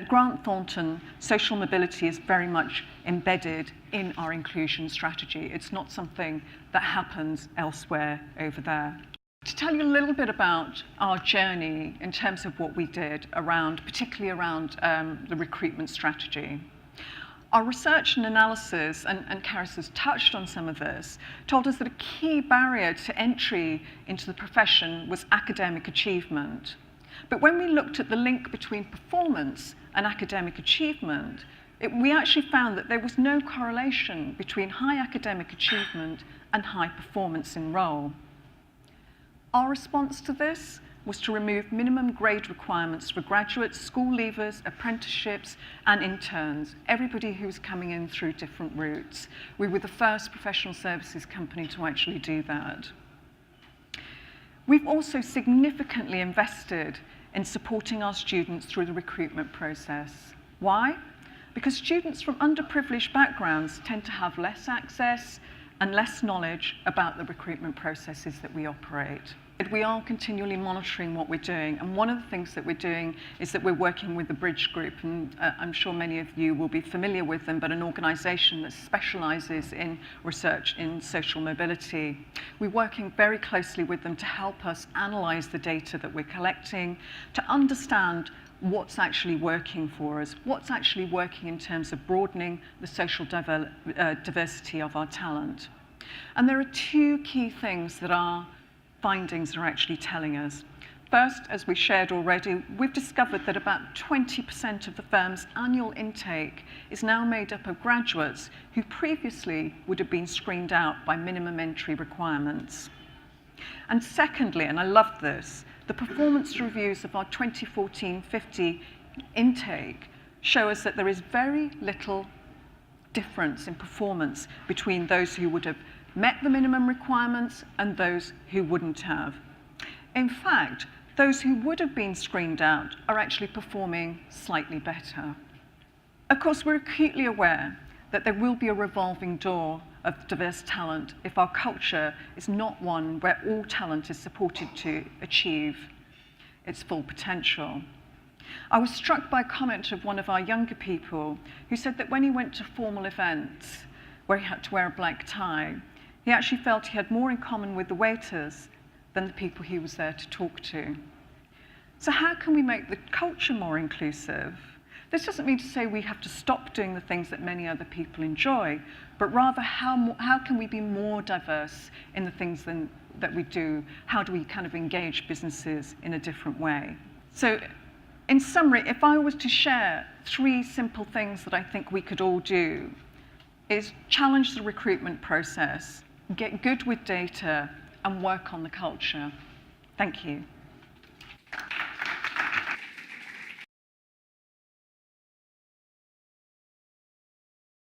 at Grant Thornton, social mobility is very much embedded in our inclusion strategy. It's not something that happens elsewhere over there. To tell you a little bit about our journey in terms of what we did around, particularly around the recruitment strategy. Our research and analysis, and Karis has touched on some of this, told us that a key barrier to entry into the profession was academic achievement. But when we looked at the link between performance and academic achievement, we actually found that there was no correlation between high academic achievement and high performance in role. Our response to this was to remove minimum grade requirements for graduates, school leavers, apprenticeships, and interns, everybody who's coming in through different routes. We were the first professional services company to actually do that. We've also significantly invested in supporting our students through the recruitment process. Why? Because students from underprivileged backgrounds tend to have less access and less knowledge about the recruitment processes that we operate. We are continually monitoring what we're doing, and one of the things that we're doing is that we're working with the Bridge Group, and I'm sure many of you will be familiar with them, but an organisation that specialises in research in social mobility. We're working very closely with them to help us analyse the data that we're collecting, to understand what's actually working for us, what's actually working in terms of broadening the social diversity of our talent. And there are two key things that our findings are actually telling us. First, as we shared already, we've discovered that about 20% of the firm's annual intake is now made up of graduates who previously would have been screened out by minimum entry requirements. And secondly, and I love this, the performance reviews of our 2014-50 intake show us that there is very little difference in performance between those who would have met the minimum requirements and those who wouldn't have. In fact, those who would have been screened out are actually performing slightly better. Of course, we're acutely aware that there will be a revolving door of diverse talent if our culture is not one where all talent is supported to achieve its full potential. I was struck by a comment of one of our younger people who said that when he went to formal events where he had to wear a black tie, he actually felt he had more in common with the waiters than the people he was there to talk to. So how can we make the culture more inclusive? This doesn't mean to say we have to stop doing the things that many other people enjoy, but rather how can we be more diverse in the things that we do? How do we kind of engage businesses in a different way? So in summary, if I was to share 3 simple things that I think we could all do, is challenge the recruitment process, get good with data, and work on the culture. Thank you.